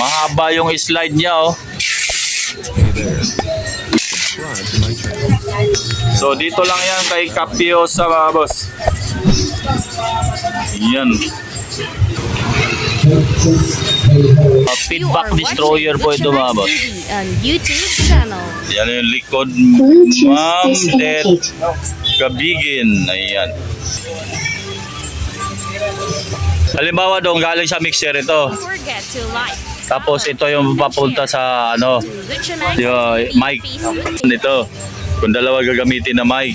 Mahaba yung slide niya, oh. So dito lang yan kay Capiosa, mga boss. Yan. Feedback destroyer po ito, mga boss. Yan yung likod, Ma'am Det Kabigin. Ayan. Halimbawa doon galing sa mixer ito. Tapos ito yung papunta sa ano, yung mic. Ito, kung dalawa gagamitin na mic.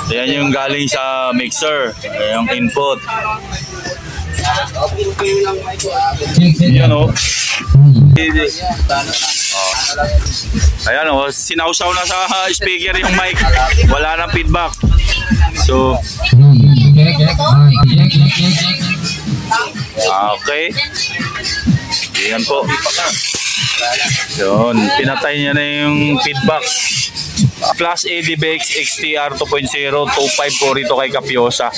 Ayan yung galing sa mixer, yung input. Yan o. Ayan o, sinausaw na sa speaker yung mic. Wala nang feedback. So, okay. Yan po. Yun, pinatay niya na yung feedback. Class A DBX XTR 2.0 2.5 po rito kay Capiosa.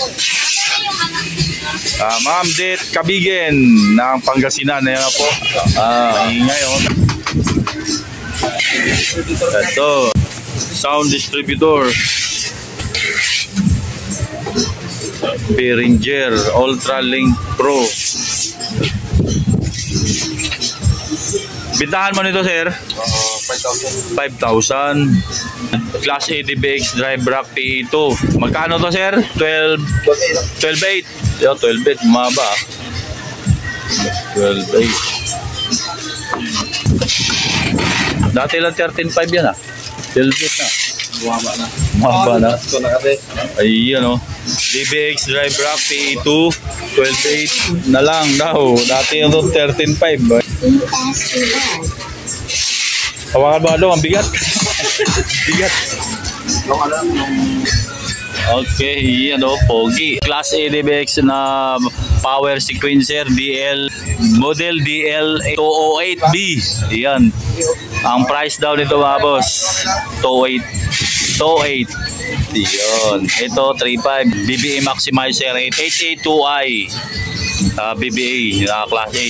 Ma'am Det Kabigin ng Pangasinan. Ayan po. Ngayon. Ito. Sound distributor. Behringer Ultralink Pro. Bintahan mo nito, sir? 5,000. Class A DBX Drive Rack PE2. Magkano to, sir? 12.8. Yo, 12.8. Maba. 12.8. Dati lang 13.5 yan, 12.8 na. Maba na. Ayan, oh. DBX Drive Rack PE2 12.8 na lang daw. Dati yung 13.5. Hawakan ba doon? Ang bigat. Bigat. Okay, ano, pogi. Class A DBX na power sequencer DL model DL208B. Yan. Ang price daw nito, mga boss, 2.8. Yun. Ito 3.5 BBA maximizer 882i BBA class A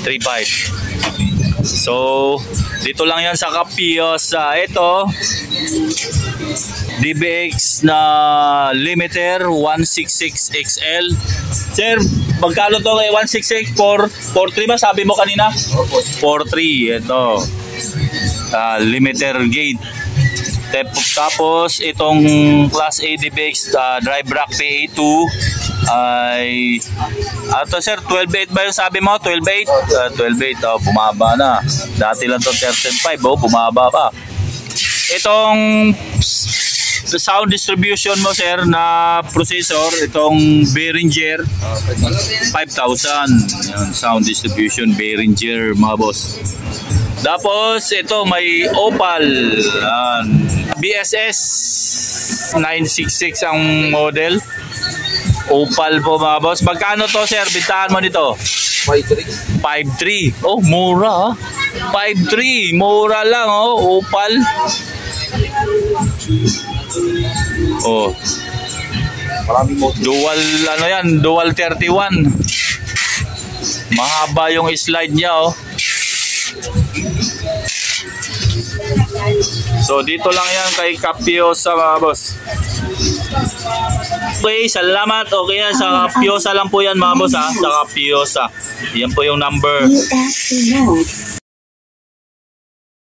3.5. So dito lang yan sa Capiosa. Ito DBX na limiter 166XL. Sir, magkano to kay 166? 4.3 ba sabi mo kanina? 4.3. Ito limiter gauge. Tapos itong Class A DBX Drive Rack PA2 ay ato, sir, 12.8 ba yung sabi mo? 12.8? 12.8, bumaba na. Dati lang to 13.5, bumaba pa. Itong sound distribution mo, sir, na processor, itong Behringer 5,000. Yan, sound distribution Behringer, mga boss. Tapos ito may Opal BSS 966 ang model. Opal po, mga boss. Magkano to, sir? Bintahan mo nito? 5.3. 5.3. Oh, mura, 5.3. Mura lang, oh. Opal. Oh. Dual, ano yan? Dual 31. Mahaba yung slide niya, oh. So dito lang yan kay Capiosa, mga boss. Okay, salamat. Okay yan, sa Capiosa lang po yan, mga boss, ha? Sa Capiosa. Yan po yung number.